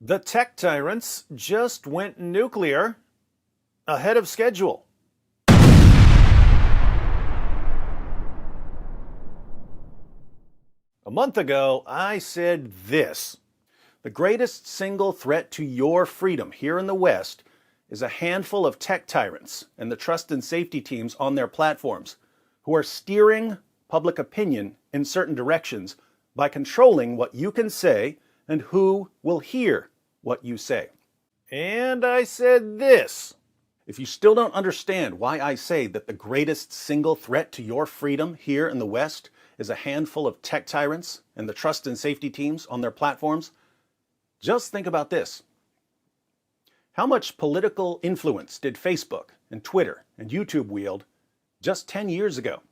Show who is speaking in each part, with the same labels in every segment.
Speaker 1: The tech tyrants just went nuclear ahead of schedule. A month ago, I said this: the greatest single threat to your freedom here in the West is a handful of tech tyrants and the trust and safety teams on their platforms who are steering public opinion in certain directions by controlling what you can say and who will hear what you say. And I said this: if you still don't understand why I say that the greatest single threat to your freedom here in the West is a handful of tech tyrants and the trust and safety teams on their platforms, just think about this. How much political influence did Facebook and Twitter and YouTube wield just 10 years ago?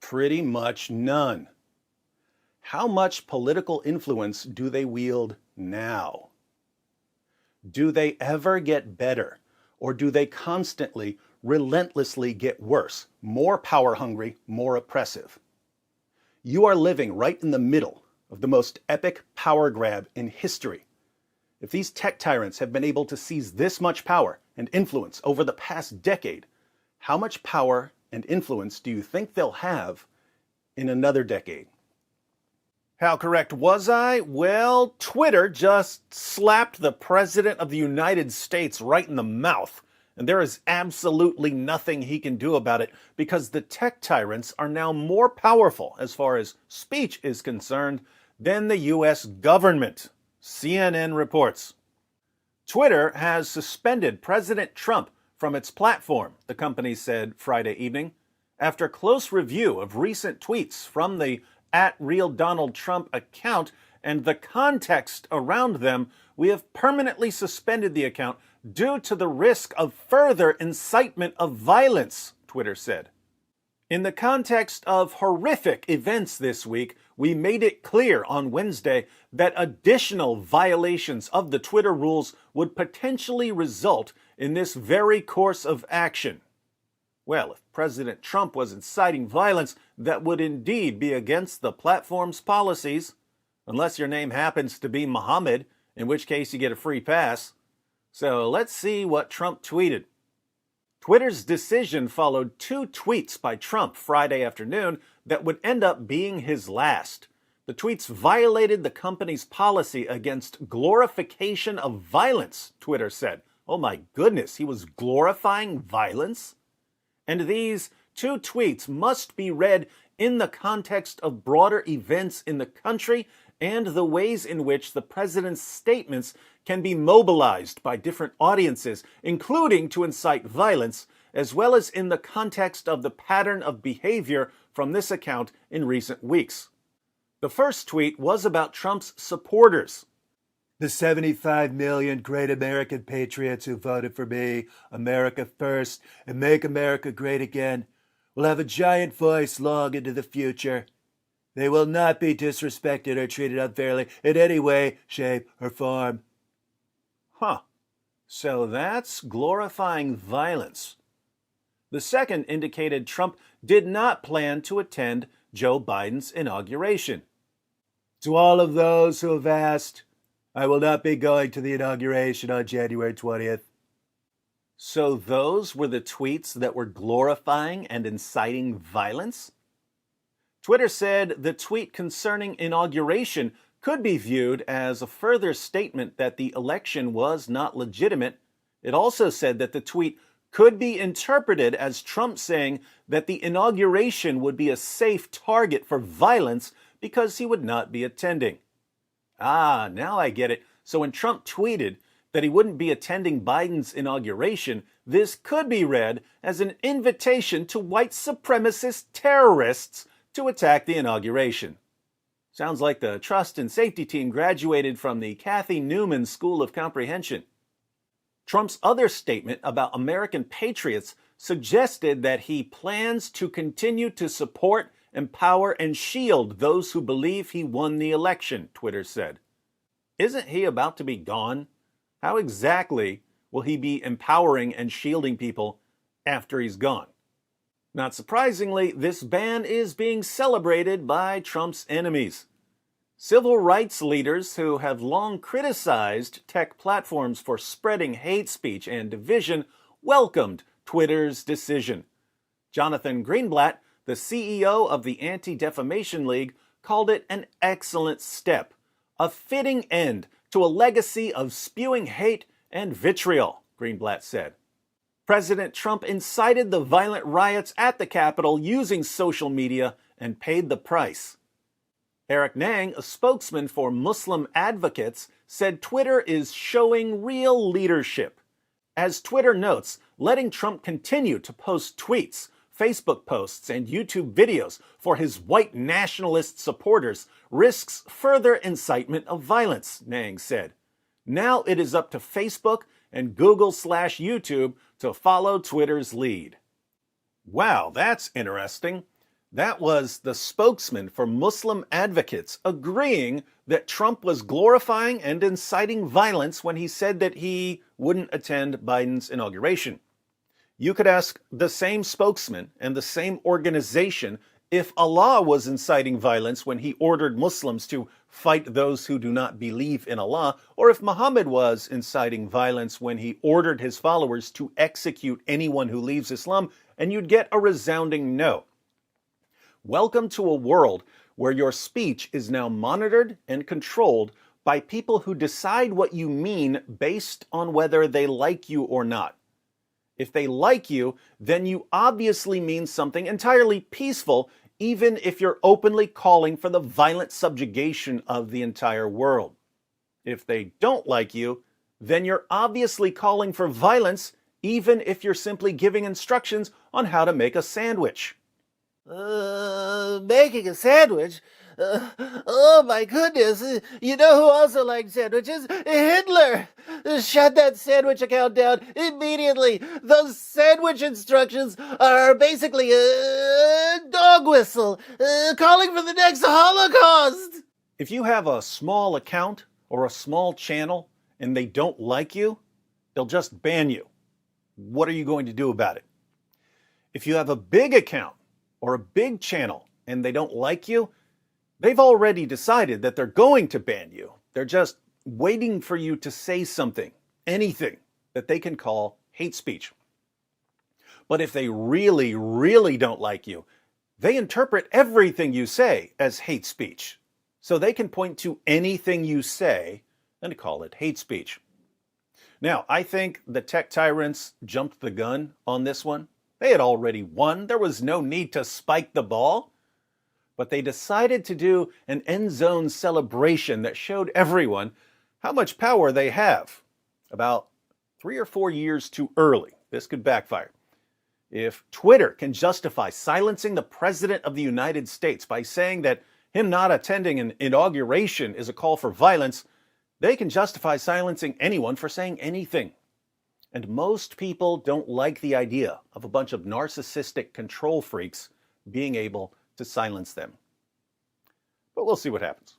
Speaker 1: Pretty much none. How much political influence do they wield now? Do they ever get better, or do they constantly, relentlessly get worse, more power hungry, more oppressive? You are living right in the middle of the most epic power grab in history. If these tech tyrants have been able to seize this much power and influence over the past decade, how much power and influence do you think they'll have in another decade? How correct was I? Well, Twitter just slapped the President of the United States right in the mouth, and there is absolutely nothing he can do about it because the tech tyrants are now more powerful as far as speech is concerned than the U.S. government, CNN reports. Twitter has suspended President Trump from its platform, the company said Friday evening, after close review of recent tweets from the @RealDonaldTrump account and the context around them. We have permanently suspended the account due to the risk of further incitement of violence, Twitter said. In the context of horrific events this week, we made it clear on Wednesday that additional violations of the Twitter rules would potentially result in this very course of action. Well, if President Trump was inciting violence, that would indeed be against the platform's policies, unless your name happens to be Muhammad, in which case you get a free pass. So let's see what Trump tweeted. Twitter's decision followed two tweets by Trump Friday afternoon that would end up being his last. The tweets violated the company's policy against glorification of violence, Twitter said. Oh my goodness, he was glorifying violence? And these two tweets must be read in the context of broader events in the country and the ways in which the president's statements can be mobilized by different audiences, including to incite violence, as well as in the context of the pattern of behavior from this account in recent weeks. The first tweet was about Trump's supporters. The 75 million great American patriots who voted for me, America first, and make America great again, will have a giant voice long into the future. They will not be disrespected or treated unfairly in any way, shape, or form. So that's glorifying violence. The second indicated Trump did not plan to attend Joe Biden's inauguration. To all of those who have asked, I will not be going to the inauguration on January 20th. So those were the tweets that were glorifying and inciting violence? Twitter said the tweet concerning inauguration could be viewed as a further statement that the election was not legitimate. It also said that the tweet could be interpreted as Trump saying that the inauguration would be a safe target for violence because he would not be attending. Now I get it. So when Trump tweeted that he wouldn't be attending Biden's inauguration, this could be read as an invitation to white supremacist terrorists to attack the inauguration. Sounds like the trust and safety team graduated from the Kathy Newman School of Comprehension. Trump's other statement about American Patriots suggested that he plans to continue to support, empower, and shield those who believe he won the election, Twitter said. Isn't he about to be gone? How exactly will he be empowering and shielding people after he's gone? Not surprisingly, this ban is being celebrated by Trump's enemies. Civil rights leaders who have long criticized tech platforms for spreading hate speech and division welcomed Twitter's decision. Jonathan Greenblatt, the CEO of the Anti-Defamation League, called it an excellent step, a fitting end to a legacy of spewing hate and vitriol, Greenblatt said. President Trump incited the violent riots at the Capitol using social media and paid the price. Eric Nang, a spokesman for Muslim advocates, said Twitter is showing real leadership. As Twitter notes, letting Trump continue to post tweets, Facebook posts, and YouTube videos for his white nationalist supporters risks further incitement of violence, Nang said. Now it is up to Facebook and Google/YouTube to follow Twitter's lead. Wow, that's interesting. That was the spokesman for Muslim advocates agreeing that Trump was glorifying and inciting violence when he said that he wouldn't attend Biden's inauguration. You could ask the same spokesman and the same organization if Allah was inciting violence when he ordered Muslims to fight those who do not believe in Allah, or if Muhammad was inciting violence when he ordered his followers to execute anyone who leaves Islam, and you'd get a resounding no. Welcome to a world where your speech is now monitored and controlled by people who decide what you mean based on whether they like you or not. If they like you, then you obviously mean something entirely peaceful, even if you're openly calling for the violent subjugation of the entire world. If they don't like you, then you're obviously calling for violence, even if you're simply giving instructions on how to make a sandwich.
Speaker 2: Making a sandwich? Oh my goodness. You know who also liked sandwiches? Hitler! Shut that sandwich account down immediately. Those sandwich instructions are basically a dog whistle, calling for the next Holocaust.
Speaker 1: If you have a small account or a small channel and they don't like you, they'll just ban you. What are you going to do about it? If you have a big account or a big channel and they don't like you, they've already decided that they're going to ban you. They're just waiting for you to say something, anything that they can call hate speech. But if they really, really don't like you, they interpret everything you say as hate speech. So they can point to anything you say and call it hate speech. Now, I think the tech tyrants jumped the gun on this one. They had already won. There was no need to spike the ball. But they decided to do an end zone celebration that showed everyone how much power they have. About 3 or 4 years too early. This could backfire. If Twitter can justify silencing the President of the United States by saying that him not attending an inauguration is a call for violence, they can justify silencing anyone for saying anything. And most people don't like the idea of a bunch of narcissistic control freaks being able to silence them. But we'll see what happens.